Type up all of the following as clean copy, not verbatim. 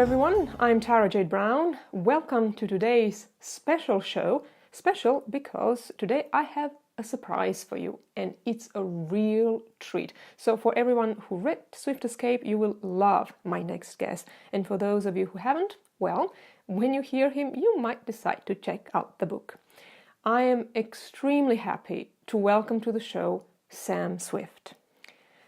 everyone, I'm Tara Jade Brown. Welcome to today's special show. Special because today I have a surprise for you and it's a real treat. So for everyone who read Swift Escape, you will love my next guest. And for those of you who haven't, well, when you hear him, you might decide to check out the book. I am extremely happy to welcome to the show Sam Swift.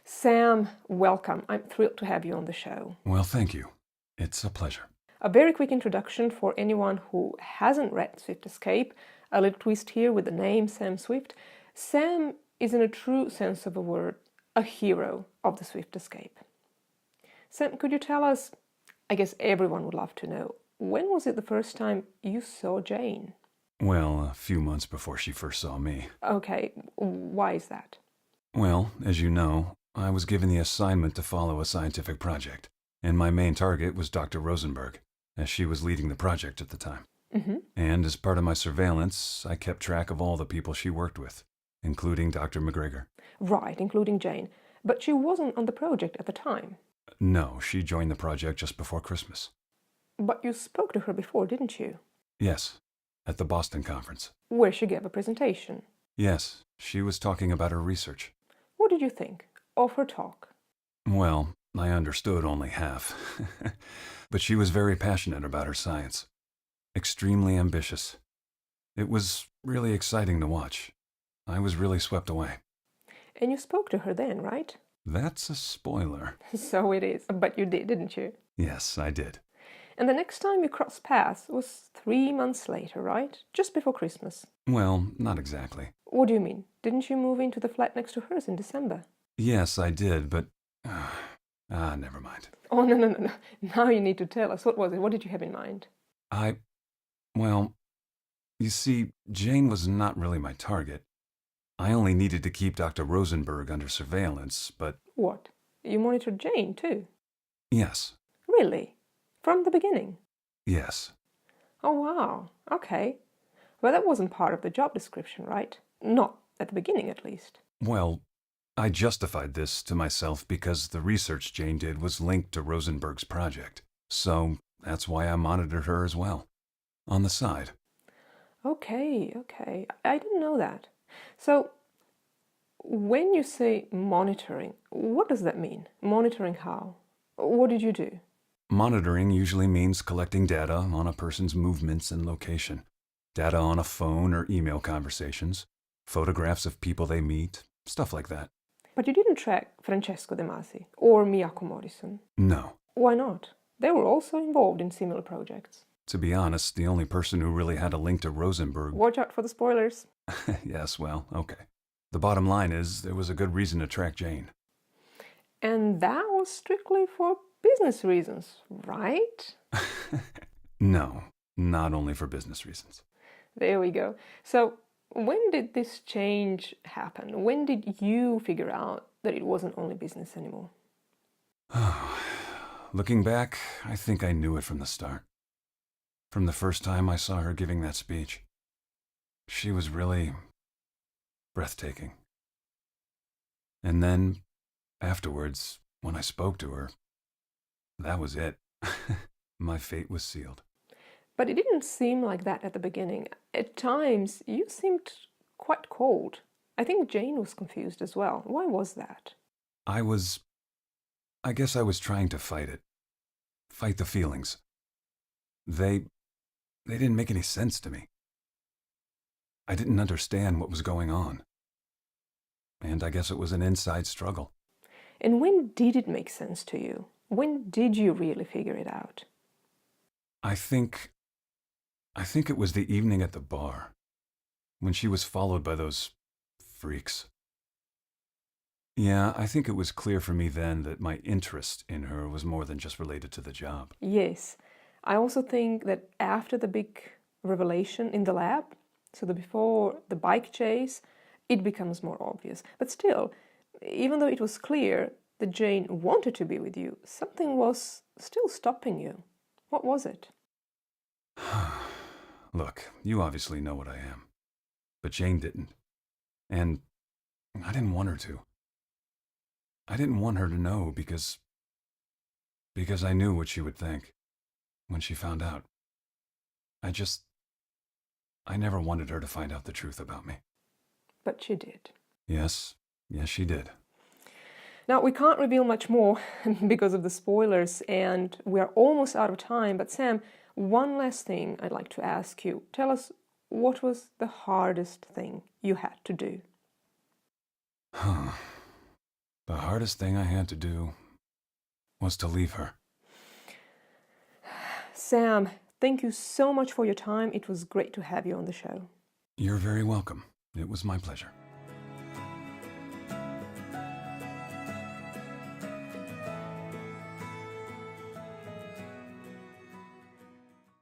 Sam, welcome. I'm thrilled to have you on the show. Well, thank you. It's a pleasure. A very quick introduction for anyone who hasn't read Swift Escape. A little twist here with the name Sam Swift. Sam is, in a true sense of the word, a hero of the Swift Escape. Sam, could you tell us, I guess everyone would love to know, when was it the first time you saw Jane? Well, a few months before she first saw me. Okay, why is that? Well, as you know, I was given the assignment to follow a scientific project, and my main target was Dr. Rosenberg, as she was leading the project at the time. Mm-hmm. And as part of my surveillance, I kept track of all the people she worked with, including Dr. McGregor. Right, including Jane. But she wasn't on the project at the time. No, she joined the project just before Christmas. But you spoke to her before, didn't you? Yes, at the Boston conference. Where she gave a presentation. Yes, she was talking about her research. What did you think of her talk? Well, I understood only half. But she was very passionate about her science. Extremely ambitious. It was really exciting to watch. I was really swept away. And you spoke to her then, right? That's a spoiler. So it is. But you did, didn't you? Yes, I did. And the next time you crossed paths was 3 months later, right? Just before Christmas. Well, not exactly. What do you mean? Didn't you move into the flat next to hers in December? Yes, I did, but... never mind. Oh, no. Now you need to tell us. What was it? What did you have in mind? Well, you see, Jane was not really my target. I only needed to keep Dr. Rosenberg under surveillance, but... What? You monitored Jane, too? Yes. Really? From the beginning? Yes. Oh, wow. Okay. Well, that wasn't part of the job description, right? Not at the beginning, at least. Well, I justified this to myself because the research Jane did was linked to Rosenberg's project. So that's why I monitored her as well. On the side. Okay. I didn't know that. So, when you say monitoring, what does that mean? Monitoring how? What did you do? Monitoring usually means collecting data on a person's movements and location. Data on a phone or email conversations. Photographs of people they meet. Stuff like that. But you didn't track Francesco De Masi or Miyako Morrison. No. Why not? They were also involved in similar projects. To be honest, the only person who really had a link to Rosenberg... Watch out for the spoilers. Yes, well, okay. The bottom line is, there was a good reason to track Jane. And that was strictly for business reasons, right? No, not only for business reasons. There we go. So, when did this change happen? When did you figure out that it wasn't only business anymore? Looking back, I think I knew it from the start. From the first time I saw her giving that speech. She was really breathtaking. And then, afterwards, when I spoke to her, that was it. My fate was sealed. But it didn't seem like that at the beginning. At times, you seemed quite cold. I think Jane was confused as well. Why was that? I guess I was trying to fight it. Fight the feelings. They didn't make any sense to me. I didn't understand what was going on. And I guess it was an inside struggle. And when did it make sense to you? When did you really figure it out? I think it was the evening at the bar, when she was followed by those freaks. Yeah, I think it was clear for me then that my interest in her was more than just related to the job. Yes. I also think that after the big revelation in the lab, so before the bike chase, it becomes more obvious. But still, even though it was clear that Jane wanted to be with you, something was still stopping you. What was it? Look, you obviously know what I am. But Jane didn't. And I didn't want her to. I didn't want her to know because I knew what she would think. when she found out. I never wanted her to find out the truth about me. But she did. Yes, she did. Now, we can't reveal much more because of the spoilers, and we're almost out of time. But Sam, one last thing I'd like to ask you. Tell us, what was the hardest thing you had to do? The hardest thing I had to do was to leave her. Sam, thank you so much for your time. It was great to have you on the show. You're very welcome. It was my pleasure.